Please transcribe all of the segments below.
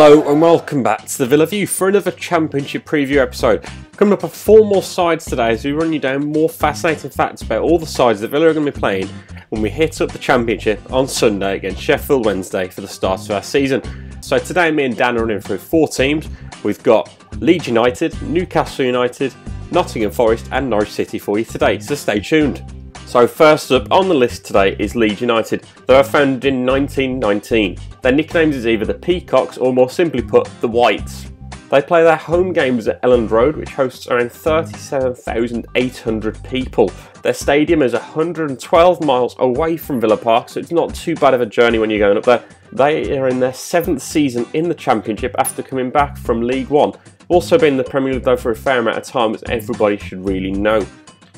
Hello and welcome back to the Villa View for another Championship preview episode. Coming up are 4 more sides today as we run you down more fascinating facts about all the sides that Villa are going to be playing when we hit up the Championship on Sunday against Sheffield Wednesday for the start of our season. So today me and Dan are running through 4 teams. We've got Leeds United, Newcastle United, Nottingham Forest and Norwich City for you today, so stay tuned. So first up on the list today is Leeds United. They were founded in 1919. Their nicknames is either the Peacocks or more simply put, the Whites. They play their home games at Elland Road, which hosts around 37,800 people. Their stadium is 112 miles away from Villa Park, so it's not too bad of a journey when you're going up there. They are in their 7th season in the Championship after coming back from League One. Also been in the Premier League though for a fair amount of time, as everybody should really know.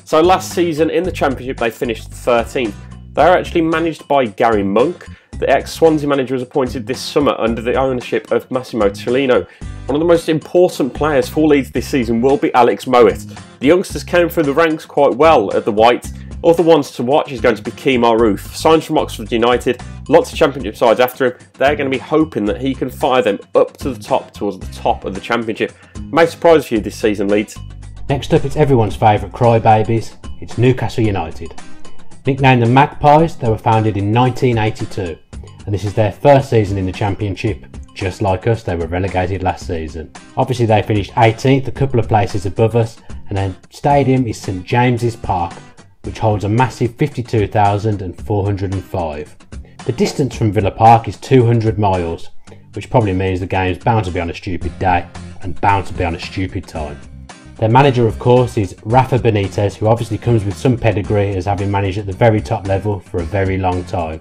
So last season in the Championship they finished 13th. They are actually managed by Gary Monk. The ex-Swansea manager was appointed this summer under the ownership of Massimo Torino. One of the most important players for Leeds this season will be Alex Mowat. The youngsters came through the ranks quite well at the Whites. Other ones to watch is going to be Kemar Roofe, signed from Oxford United, lots of Championship sides after him. They're going to be hoping that he can fire them up to the top, towards the top of the Championship. May surprise you this season, Leeds. Next up, it's everyone's favourite crybabies, it's Newcastle United. Nicknamed the Magpies, they were founded in 1982, and this is their first season in the Championship. Just like us, they were relegated last season. Obviously they finished 18th, a couple of places above us, and their stadium is St James's Park, which holds a massive 52,405. The distance from Villa Park is 200 miles, which probably means the game's bound to be on a stupid day, and bound to be on a stupid time. Their manager, of course, is Rafa Benitez, who obviously comes with some pedigree as having managed at the very top level for a very long time.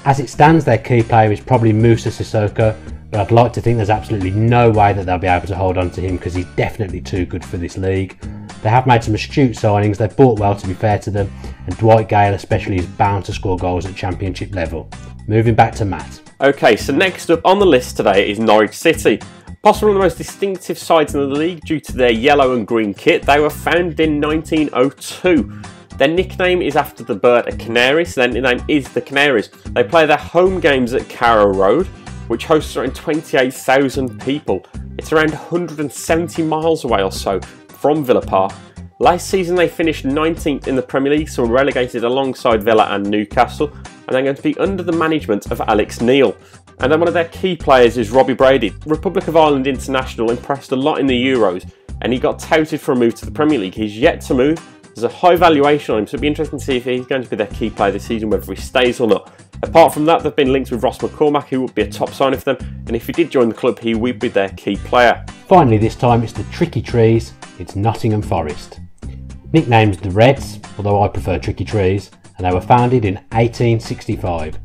As it stands, their key player is probably Moussa Sissoko, but I'd like to think there's absolutely no way that they'll be able to hold on to him because he's definitely too good for this league. They have made some astute signings, they've bought well to be fair to them, and Dwight Gale especially is bound to score goals at Championship level. Moving back to Matt. Okay, so next up on the list today is Norwich City. Possibly one of the most distinctive sides in the league due to their yellow and green kit. They were founded in 1902. Their nickname is after the bird a canary, so their nickname is the Canaries. They play their home games at Carrow Road, which hosts around 28,000 people. It's around 170 miles away or so from Villa Park. Last season they finished 19th in the Premier League, so were relegated alongside Villa and Newcastle, and they're going to be under the management of Alex Neil. And then one of their key players is Robbie Brady. Republic of Ireland international, impressed a lot in the Euros, and he got touted for a move to the Premier League. He's yet to move. There's a high valuation on him, so it'll be interesting to see if he's going to be their key player this season, whether he stays or not. Apart from that, they've been linked with Ross McCormack, who would be a top signing for them, and if he did join the club, he would be their key player. Finally this time it's the Tricky Trees, it's Nottingham Forest. Nicknamed the Reds, although I prefer Tricky Trees, and they were founded in 1865.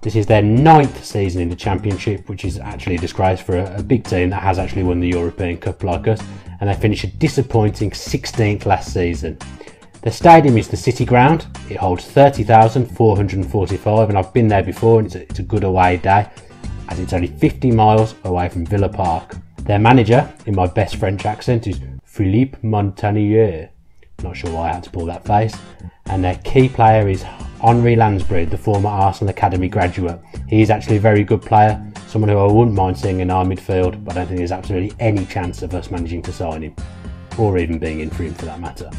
This is their 9th season in the Championship, which is actually a disgrace for a big team that has actually won the European Cup like us, and they finished a disappointing 16th last season. Their stadium is the City Ground. It holds 30,445, and I've been there before, and it's a good away day, as it's only 50 miles away from Villa Park. Their manager, in my best French accent, is Philippe Montagnier. Not sure why I had to pull that face. And their key player is Henri Lansbury, the former Arsenal Academy graduate. He is actually a very good player, someone who I wouldn't mind seeing in our midfield, but I don't think there's absolutely any chance of us managing to sign him, or even being in for him for that matter.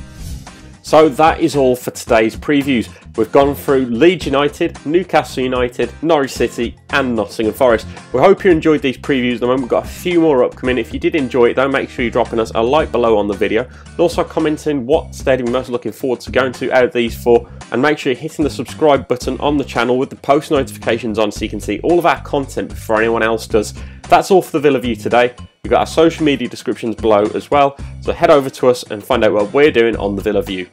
So that is all for today's previews. We've gone through Leeds United, Newcastle United, Norwich City and Nottingham Forest. We hope you enjoyed these previews at the moment. We've got a few more upcoming. If you did enjoy it, don't make sure you're dropping us a like below on the video. And also commenting what stadium you're most looking forward to going to out of these 4. And make sure you're hitting the subscribe button on the channel with the post notifications on so you can see all of our content before anyone else does. That's all for the Villa View today. We've got our social media descriptions below as well, so head over to us and find out what we're doing on the Villa View.